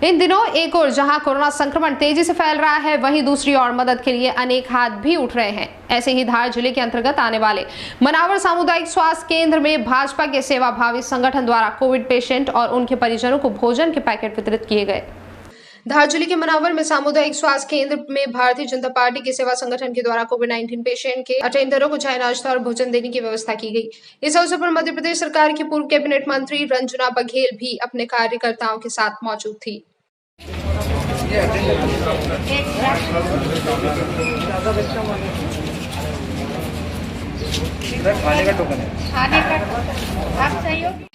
इन दिनों एक ओर जहां कोरोना संक्रमण तेजी से फैल रहा है, वहीं दूसरी ओर मदद के लिए अनेक हाथ भी उठ रहे हैं। ऐसे ही धार जिले के अंतर्गत आने वाले मनावर सामुदायिक स्वास्थ्य केंद्र में भाजपा के सेवाभावी संगठन द्वारा कोविड पेशेंट और उनके परिजनों को भोजन के पैकेट वितरित किए गए। धार जिले के मनावर में सामुदायिक स्वास्थ्य केंद्र में भारतीय जनता पार्टी के सेवा संगठन के द्वारा कोविड-19 पेशेंट के अटेंडरों को चाय नाश्ता और भोजन देने की व्यवस्था की गई। इस अवसर पर मध्य प्रदेश सरकार की पूर्व कैबिनेट मंत्री रंजना बघेल भी अपने कार्यकर्ताओं के साथ मौजूद थी। खाने का टोकन है।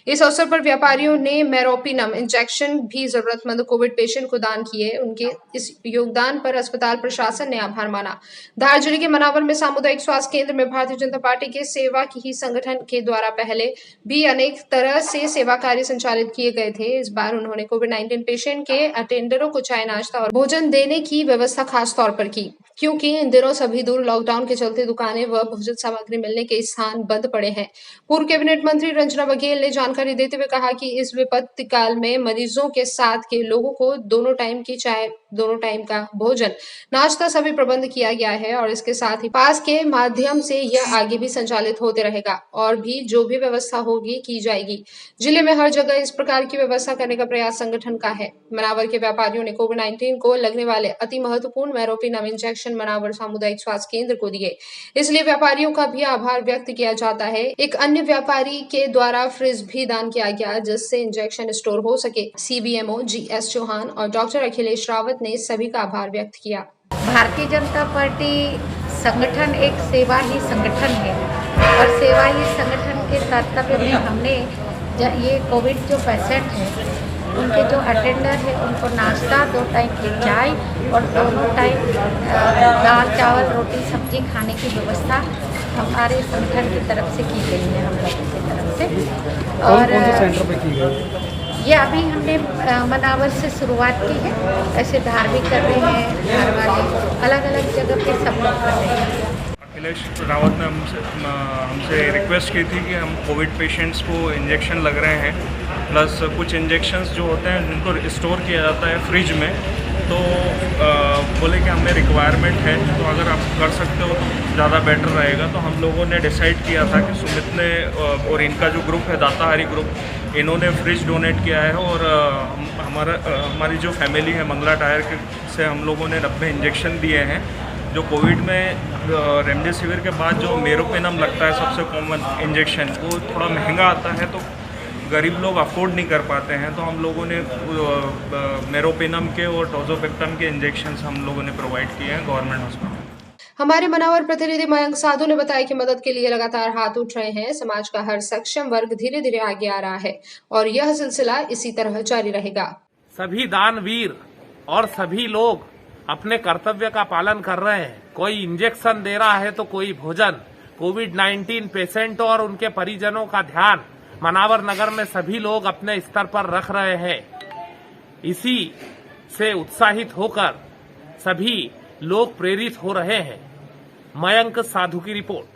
इस अवसर पर व्यापारियों ने मेरोपिनम इंजेक्शन भी जरूरतमंद कोविड पेशेंट को दान किए। उनके इस योगदान पर अस्पताल प्रशासन ने आभार माना। धार जिले के मनावर में सामुदायिक स्वास्थ्य केंद्र में भारतीय जनता पार्टी के सेवा की ही संगठन के द्वारा पहले भी अनेक तरह से सेवा कार्य संचालित किए गए थे। इस बार उन्होंने कोविड-19 पेशेंट के अटेंडरों को चाय नाश्ता और भोजन देने की व्यवस्था खास तौर पर की, क्योंकि इन दिनों सभी दूर लॉकडाउन के चलते दुकानें व भोजन सामग्री मिलने के स्थान बंद पड़े हैं। पूर्व कैबिनेट मंत्री रंजना बघेल ने जानकारी देते हुए कहा कि इस विपत्ति काल में मरीजों के साथ के लोगों को दोनों टाइम की चाय, दोनों टाइम का भोजन, नाश्ता सभी प्रबंध किया गया है और इसके साथ ही पास के माध्यम से यह आगे भी संचालित होते रहेगा और भी जो भी व्यवस्था होगी की जाएगी। जिले में हर जगह इस प्रकार की व्यवस्था करने का प्रयास संगठन का है। मनावर के व्यापारियों ने कोविड-19 को लगने वाले अति महत्वपूर्ण मेरोपिनम इंजेक्शन मनावर सामुदायिक स्वास्थ्य केंद्र को दिए, इसलिए व्यापारियों का भी आभार व्यक्त किया जाता है। एक अन्य व्यापारी के द्वारा फ्रिज भी दान किया गया, जिससे इंजेक्शन स्टोर हो सके। CBMO GS चौहान और डॉक्टर अखिलेश रावत ने सभी का आभार व्यक्त किया। भारतीय जनता पार्टी संगठन एक सेवा ही संगठन है और सेवा ही संगठन के कर्तव्य में हमने ये कोविड जो पेशेंट है उनके जो अटेंडर है उनको नाश्ता, 2 टाइम की चाय और दोनों टाइम दाल चावल रोटी सब्जी खाने की व्यवस्था हमारे संगठन की तरफ से की गई है, हम लोगों की तरफ से। और कौन से सेंटर पे की गई? ये अभी हमने मनावर से शुरुआत की है, ऐसे धार भी कर रहे हैं, धार वाले अलग अलग जगह पे सब लोग कर रहे हैं। अखिलेश रावत ने हमसे रिक्वेस्ट की थी कि हम कोविड पेशेंट्स को इंजेक्शन लग रहे हैं, प्लस कुछ इंजेक्शंस जो होते हैं जिनको स्टोर किया जाता है फ्रिज में, तो बोले कि हमें रिक्वायरमेंट है, तो अगर आप कर सकते हो तो ज़्यादा बेटर रहेगा। तो हम लोगों ने डिसाइड किया था कि सुमित ने और इनका जो ग्रुप है दाताहारी ग्रुप, इन्होंने फ्रिज डोनेट किया है और हमारी जो फैमिली है मंगला टायर से हम लोगों ने 90 इंजेक्शन दिए हैं। जो कोविड में रेमडेसिविर के बाद जो मेरोपिनम लगता है सबसे कॉमन इंजेक्शन, वो थोड़ा महंगा आता है तो गरीब लोग अफोर्ड नहीं कर पाते हैं, तो हम लोगों ने मेरोपिनम के और टोजोपेक्टम के इंजेक्शंस हम लोगों ने प्रोवाइड किए हैं गवर्नमेंट हॉस्पिटल। हमारे मनावर प्रतिनिधि मयंक साधु ने बताया कि मदद के लिए लगातार हाथ उठ रहे हैं। समाज का हर सक्षम वर्ग धीरे धीरे आगे आ रहा है और यह सिलसिला इसी तरह जारी रहेगा। सभी दानवीर और सभी लोग अपने कर्तव्य का पालन कर रहे हैं। कोई इंजेक्शन दे रहा है तो कोई भोजन। कोविड-19 पेशेंट और उनके परिजनों का ध्यान मनावर नगर में सभी लोग अपने स्तर पर रख रहे हैं। इसी से उत्साहित होकर सभी लोग प्रेरित हो रहे हैं। मयंक साधु की रिपोर्ट।